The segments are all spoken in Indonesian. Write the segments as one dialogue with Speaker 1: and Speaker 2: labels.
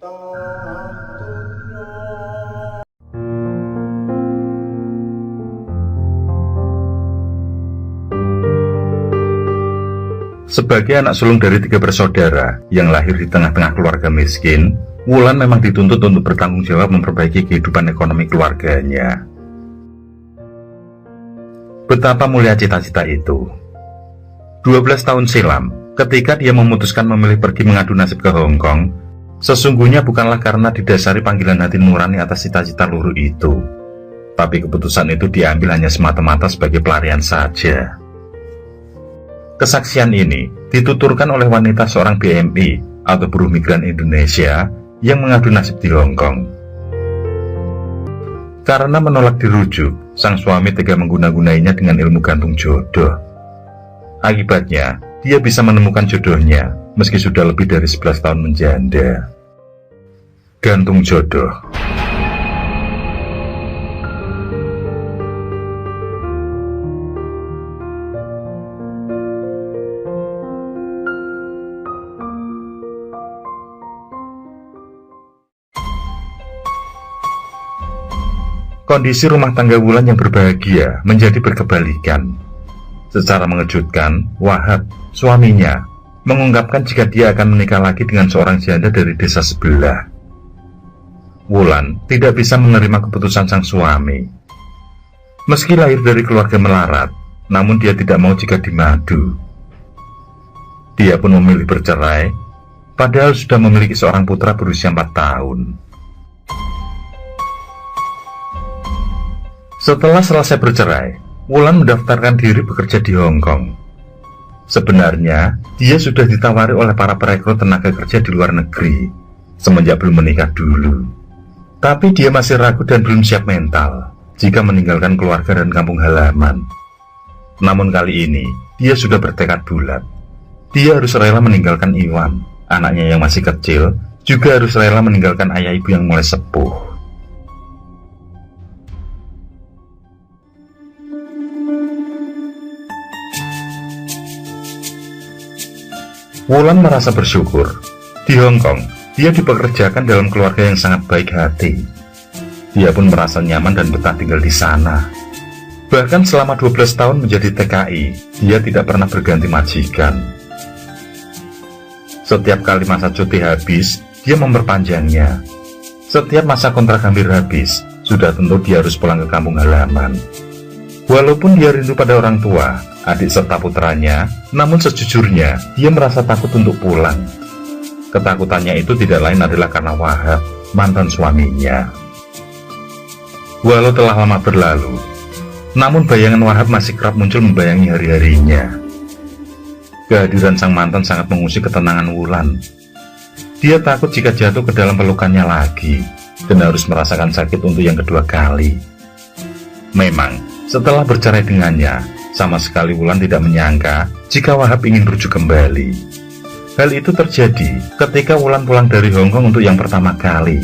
Speaker 1: Sebagai anak sulung dari 3 bersaudara yang lahir di tengah-tengah keluarga miskin, Wulan memang dituntut untuk bertanggung jawab memperbaiki kehidupan ekonomi keluarganya. Betapa mulia cita-cita itu. 12 tahun silam, ketika dia memutuskan memilih pergi mengadu nasib ke Hong Kong, sesungguhnya bukanlah karena didasari panggilan hati nurani atas cita-cita luhur itu, tapi keputusan itu diambil hanya semata-mata sebagai pelarian saja. Kesaksian ini dituturkan oleh wanita seorang BMI atau buruh migran Indonesia yang mengadu nasib di Hong Kong. Karena menolak dirujuk, sang suami tega mengguna-gunainya dengan ilmu gantung jodoh. Akibatnya, dia bisa menemukan jodohnya meski sudah lebih dari 11 tahun menjanda. Gantung jodoh. Kondisi rumah tangga Wulan yang berbahagia menjadi berkebalikan. Secara mengejutkan, Wahab, suaminya, mengungkapkan jika dia akan menikah lagi dengan seorang janda dari desa sebelah. Wulan tidak bisa menerima keputusan sang suami. Meski lahir dari keluarga melarat, namun dia tidak mau jika dimadu. Dia pun memilih bercerai, padahal sudah memiliki seorang putra berusia 4 tahun. Setelah selesai bercerai, Wulan mendaftarkan diri bekerja di Hong Kong. Sebenarnya, dia sudah ditawari oleh para perekrut tenaga kerja di luar negeri semenjak belum menikah dulu. Tapi dia masih ragu dan belum siap mental jika meninggalkan keluarga dan kampung halaman. Namun kali ini, dia sudah bertekad bulat. Dia harus rela meninggalkan Iwan, anaknya yang masih kecil, juga harus rela meninggalkan ayah ibu yang mulai sepuh. Wulan merasa bersyukur. Di Hong Kong, dia dipekerjakan dalam keluarga yang sangat baik hati. Dia pun merasa nyaman dan betah tinggal di sana. Bahkan selama 12 tahun menjadi TKI, dia tidak pernah berganti majikan. Setiap kali masa cuti habis, dia memperpanjangnya. Setiap masa kontrak hampir habis, sudah tentu dia harus pulang ke kampung halaman. Walaupun dia rindu pada orang tua, adik serta putranya, namun sejujurnya dia merasa takut untuk pulang. Ketakutannya itu tidak lain adalah karena Wahab, mantan suaminya. Walau telah lama berlalu, namun bayangan Wahab masih kerap muncul membayangi hari-harinya. Kehadiran sang mantan sangat mengusik ketenangan Wulan. Dia takut jika jatuh ke dalam pelukannya lagi, dan harus merasakan sakit untuk yang kedua kali. Memang, setelah bercerai dengannya, sama sekali Wulan tidak menyangka jika Wahab ingin rujuk kembali. Hal itu terjadi ketika Wulan pulang dari Hong Kong untuk yang pertama kali,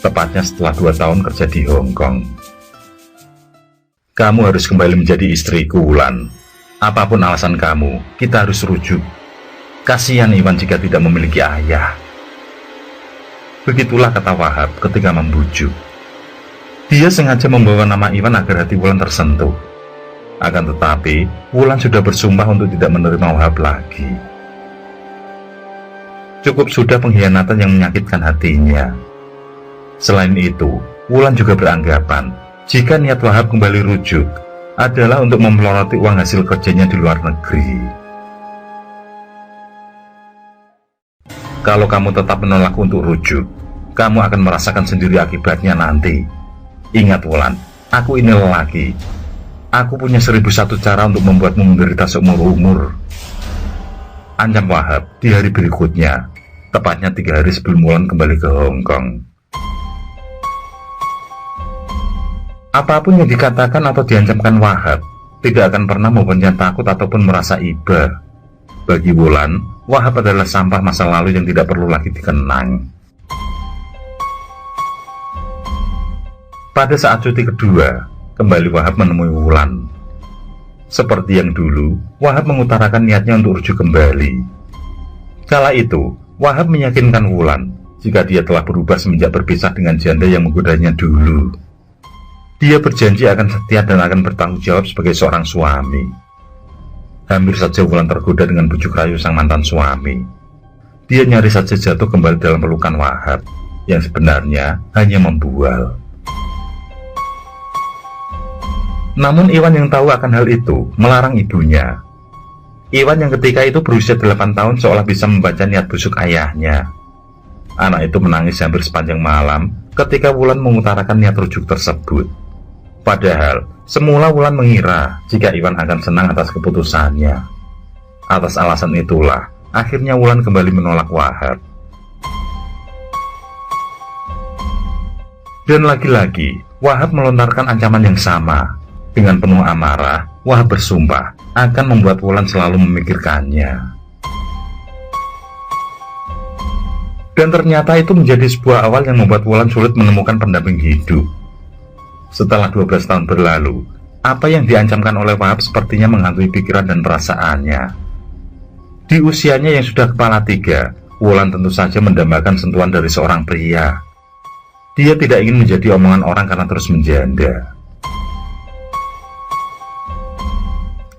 Speaker 1: tepatnya setelah 2 tahun kerja di Hong Kong. Kamu harus kembali menjadi istriku, Wulan. Apapun alasan kamu, kita harus rujuk. Kasihan Iwan jika tidak memiliki ayah. Begitulah kata Wahab ketika membujuk. Dia sengaja membawa nama Iwan agar hati Wulan tersentuh. Akan tetapi, Wulan sudah bersumpah untuk tidak menerima Wahab lagi. Cukup sudah pengkhianatan yang menyakitkan hatinya. Selain itu, Wulan juga beranggapan jika niat Wahab kembali rujuk adalah untuk memeloroti uang hasil kerjanya di luar negeri. Kalau kamu tetap menolak untuk rujuk, kamu akan merasakan sendiri akibatnya nanti. Ingat Wulan, aku ini lelaki. Aku punya 1001 cara untuk membuatmu menderita seumur umur. Ancam Wahab di hari berikutnya, tepatnya 3 hari sebelum Wulan kembali ke Hong Kong. Apapun yang dikatakan atau diancamkan Wahab, tidak akan pernah membuatnya takut ataupun merasa iba. Bagi Wulan, Wahab adalah sampah masa lalu yang tidak perlu lagi dikenang. Pada saat cuti kedua, kembali Wahab menemui Wulan. Seperti yang dulu, Wahab mengutarakan niatnya untuk rujuk kembali. Kala itu, Wahab meyakinkan Wulan jika dia telah berubah semenjak berpisah dengan janda yang menggodanya dulu. Dia berjanji akan setia dan akan bertanggung jawab sebagai seorang suami. Hampir saja Wulan tergoda dengan bujuk rayu sang mantan suami. Dia nyaris saja jatuh kembali dalam pelukan Wahab, yang sebenarnya hanya membual. Namun Iwan yang tahu akan hal itu melarang ibunya. Iwan yang ketika itu berusia 8 tahun seolah bisa membaca niat busuk ayahnya. Anak itu menangis hampir sepanjang malam ketika Wulan mengutarakan niat rujuk tersebut. Padahal semula Wulan mengira jika Iwan akan senang atas keputusannya. Atas alasan itulah akhirnya Wulan kembali menolak Wahab. Dan lagi-lagi Wahab melontarkan ancaman yang sama. Dengan penuh amarah, Wahab bersumpah akan membuat Wulan selalu memikirkannya. Dan ternyata itu menjadi sebuah awal yang membuat Wulan sulit menemukan pendamping hidup. Setelah 12 tahun berlalu, apa yang diancamkan oleh Wahab sepertinya menghantui pikiran dan perasaannya. Di usianya yang sudah kepala 3, Wulan tentu saja mendambakan sentuhan dari seorang pria. Dia tidak ingin menjadi omongan orang karena terus menjanda.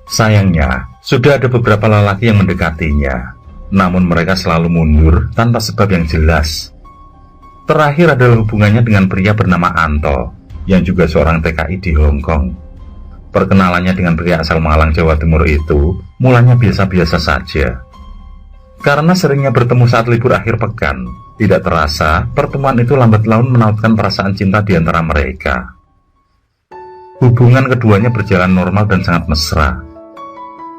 Speaker 1: Sayangnya, sudah ada beberapa lelaki yang mendekatinya. Namun mereka selalu mundur tanpa sebab yang jelas. Terakhir adalah hubungannya dengan pria bernama Anto, yang juga seorang TKI di Hong Kong. Perkenalannya dengan pria asal Malang, Jawa Timur itu mulanya biasa-biasa saja. Karena seringnya bertemu saat libur akhir pekan, tidak terasa pertemuan itu lambat laun menautkan perasaan cinta di antara mereka. Hubungan keduanya berjalan normal dan sangat mesra.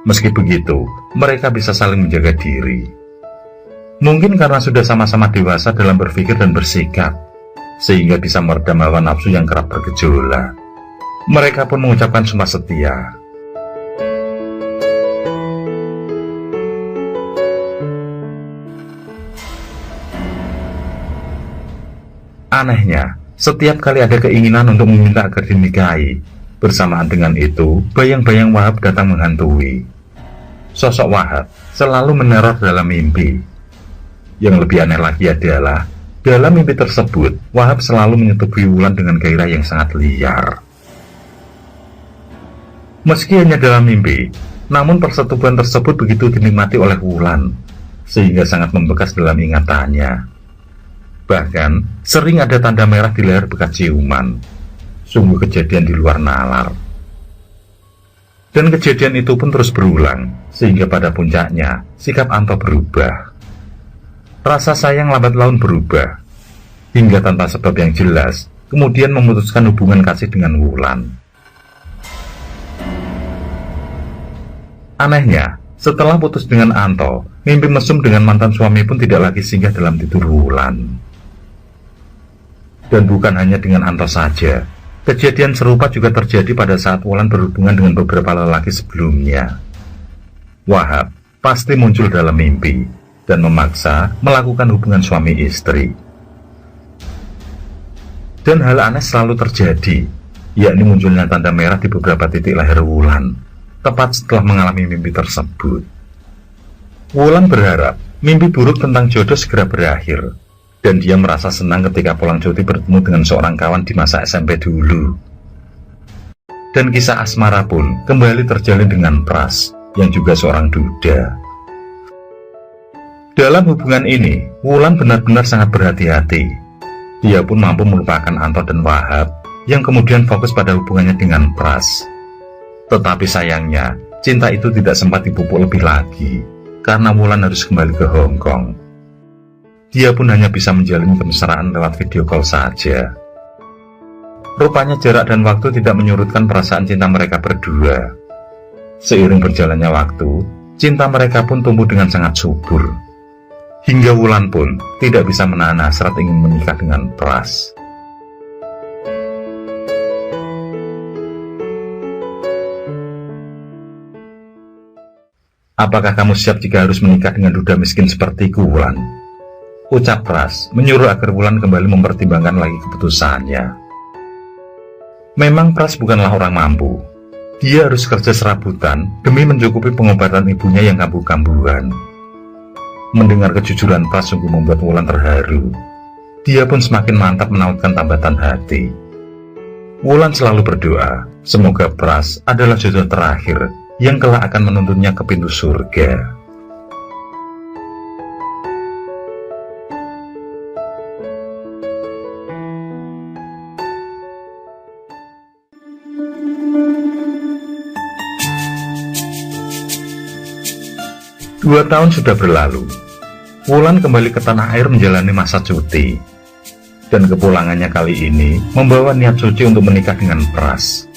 Speaker 1: Meski begitu, mereka bisa saling menjaga diri. Mungkin karena sudah sama-sama dewasa dalam berpikir dan bersikap, sehingga bisa meredam hawa nafsu yang kerap bergejolak. Mereka pun mengucapkan sumpah setia. Anehnya, setiap kali ada keinginan untuk meminta agar dinikahi, bersamaan dengan itu, bayang-bayang Wahab datang menghantui. Sosok Wahab selalu meneror dalam mimpi. Yang lebih aneh lagi adalah, dalam mimpi tersebut, Wahab selalu menyetubuhi Wulan dengan gairah yang sangat liar. Meski hanya dalam mimpi, namun persetubuhan tersebut begitu dinikmati oleh Wulan, sehingga sangat membekas dalam ingatannya. Bahkan, sering ada tanda merah di leher bekas ciuman. Sungguh kejadian di luar nalar. Dan kejadian itu pun terus berulang, sehingga pada puncaknya, sikap Anto berubah. Rasa sayang lambat laun berubah, hingga tanpa sebab yang jelas, kemudian memutuskan hubungan kasih dengan Wulan. Anehnya, setelah putus dengan Anto, mimpi mesum dengan mantan suami pun tidak lagi singgah dalam tidur Wulan. Dan bukan hanya dengan Anto saja, kejadian serupa juga terjadi pada saat Wulan berhubungan dengan beberapa lelaki sebelumnya. Wahab pasti muncul dalam mimpi dan memaksa melakukan hubungan suami istri. Dan hal aneh selalu terjadi, yakni munculnya tanda merah di beberapa titik leher Wulan, tepat setelah mengalami mimpi tersebut. Wulan berharap mimpi buruk tentang jodoh segera berakhir, dan dia merasa senang ketika pulang cuti bertemu dengan seorang kawan di masa SMP dulu. Dan kisah asmara pun kembali terjalin dengan Pras, yang juga seorang duda. Dalam hubungan ini, Wulan benar-benar sangat berhati-hati. Dia pun mampu melupakan Anto dan Wahab, yang kemudian fokus pada hubungannya dengan Pras. Tetapi sayangnya, cinta itu tidak sempat dipupuk lebih lagi, karena Wulan harus kembali ke Hong Kong. Dia pun hanya bisa menjalin kemesraan lewat video call saja. Rupanya jarak dan waktu tidak menyurutkan perasaan cinta mereka berdua. Seiring berjalannya waktu, cinta mereka pun tumbuh dengan sangat subur. Hingga Wulan pun tidak bisa menahan hasrat ingin menikah dengan Pras. Apakah kamu siap jika harus menikah dengan duda miskin sepertiku, Wulan? Ucap Pras menyuruh agar Wulan kembali mempertimbangkan lagi keputusannya. Memang Pras bukanlah orang mampu. Dia harus kerja serabutan demi mencukupi pengobatan ibunya yang kambuh-kambuhan. Mendengar kejujuran Pras sungguh membuat Wulan terharu. dia pun semakin mantap menautkan tambatan hati. Wulan selalu berdoa, semoga Pras adalah jodoh terakhir yang kelak akan menuntunnya ke pintu surga. Dua tahun sudah berlalu. Wulan kembali ke tanah air menjalani masa cuti. Dan kepulangannya kali ini membawa niat suci untuk menikah dengan Pras.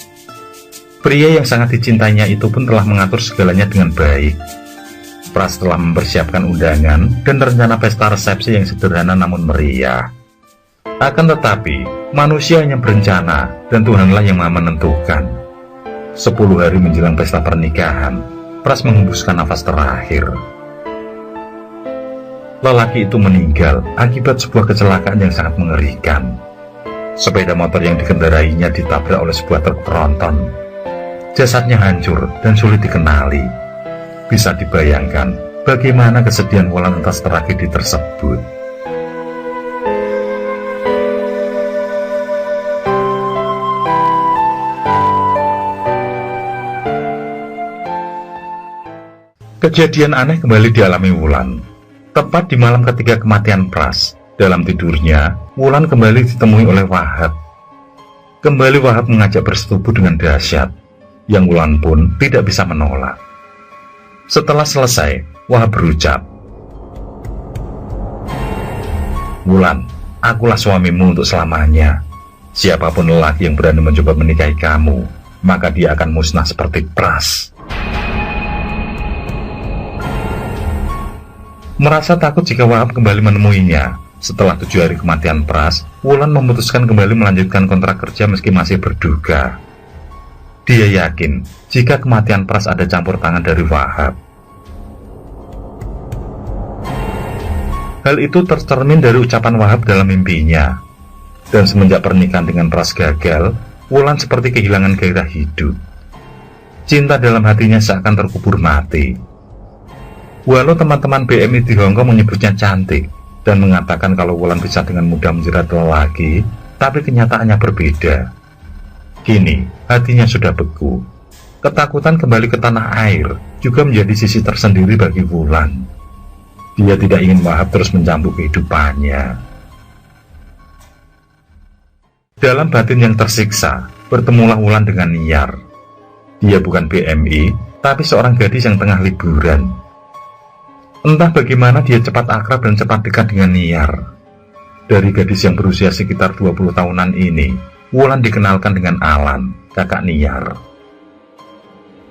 Speaker 1: Pria yang sangat dicintainya itu pun telah mengatur segalanya dengan baik. Pras telah mempersiapkan undangan dan rencana pesta resepsi yang sederhana namun meriah. Akan tetapi, manusia hanya berencana dan Tuhanlah yang Maha menentukan. 10 hari menjelang pesta pernikahan, Pras menghembuskan nafas terakhir. Lelaki itu meninggal akibat sebuah kecelakaan yang sangat mengerikan. Sepeda motor yang dikendarainya ditabrak oleh sebuah truk tronton. Jasadnya hancur dan sulit dikenali. Bisa dibayangkan bagaimana kesedihan Wulan atas tragedi tersebut. Kejadian aneh kembali dialami Wulan. Tepat di malam ketiga kematian Pras, dalam tidurnya, Wulan kembali ditemui oleh Wahab. Kembali Wahab mengajak bersetubuh dengan dahsyat, yang Wulan pun tidak bisa menolak. Setelah selesai, Wahab berucap, "Wulan, akulah suamimu untuk selamanya. Siapapun lelaki yang berani mencoba menikahi kamu, maka dia akan musnah seperti Pras." Merasa takut jika Wahab kembali menemuinya, setelah 7 hari kematian Pras, Wulan memutuskan kembali melanjutkan kontrak kerja meski masih berduka. Dia yakin jika kematian Pras ada campur tangan dari Wahab. Hal itu tercermin dari ucapan Wahab dalam mimpinya. Dan semenjak pernikahan dengan Pras gagal, Wulan seperti kehilangan gairah hidup. Cinta dalam hatinya seakan terkubur mati. Walau teman-teman BMI di Hongkong menyebutnya cantik dan mengatakan kalau Wulan bisa dengan mudah menjerat lelaki, tapi kenyataannya berbeda. Kini, hatinya sudah beku. Ketakutan kembali ke tanah air juga menjadi sisi tersendiri bagi Wulan. Dia tidak ingin Wahab terus mencambuk kehidupannya. Dalam batin yang tersiksa, bertemulah Wulan dengan Niyar. Dia bukan BMI, tapi seorang gadis yang tengah liburan. Entah bagaimana dia cepat akrab dan cepat dekat dengan Niyar. Dari gadis yang berusia sekitar 20 tahunan ini, Wulan dikenalkan dengan Alan, kakak Niyar.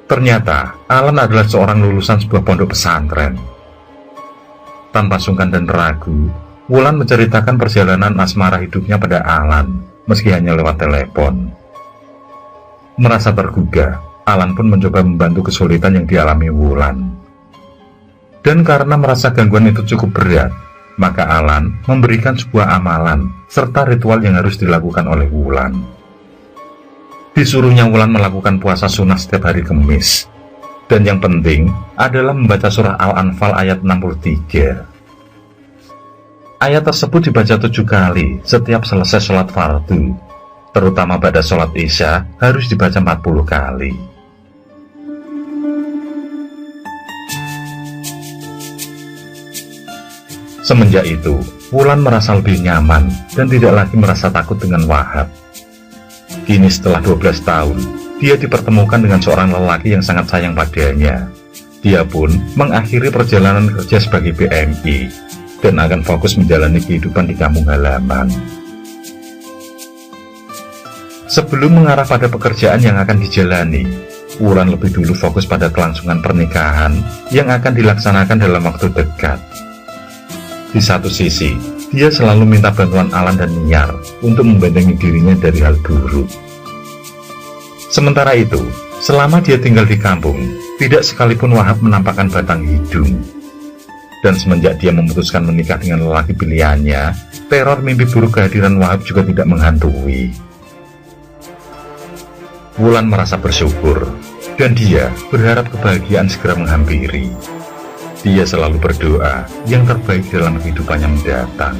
Speaker 1: Ternyata, Alan adalah seorang lulusan sebuah pondok pesantren. Tanpa sungkan dan ragu, Wulan menceritakan perjalanan asmara hidupnya pada Alan, meski hanya lewat telepon. Merasa tergugah, Alan pun mencoba membantu kesulitan yang dialami Wulan. Dan karena merasa gangguan itu cukup berat, maka Alan memberikan sebuah amalan serta ritual yang harus dilakukan oleh Wulan. Disuruhnya Wulan melakukan puasa sunnah setiap hari Kamis. Dan yang penting adalah membaca surah Al-Anfal ayat 63. Ayat tersebut dibaca 7 kali setiap selesai sholat fardu. Terutama pada sholat Isya harus dibaca 40 kali. Semenjak itu, Wulan merasa lebih nyaman dan tidak lagi merasa takut dengan Wahab. Kini setelah 12 tahun, dia dipertemukan dengan seorang lelaki yang sangat sayang padanya. Dia pun mengakhiri perjalanan kerja sebagai BMI dan akan fokus menjalani kehidupan di kampung halaman. Sebelum mengarah pada pekerjaan yang akan dijalani, Wulan lebih dulu fokus pada kelangsungan pernikahan yang akan dilaksanakan dalam waktu dekat. Di satu sisi, dia selalu minta bantuan Alan dan Niyar untuk membentengi dirinya dari hal buruk. Sementara itu, selama dia tinggal di kampung, tidak sekalipun Wahab menampakkan batang hidung. Dan semenjak dia memutuskan menikah dengan lelaki pilihannya, teror mimpi buruk kehadiran Wahab juga tidak menghantui. Wulan merasa bersyukur, dan dia berharap kebahagiaan segera menghampiri. Dia selalu berdoa yang terbaik dalam kehidupannya mendatang.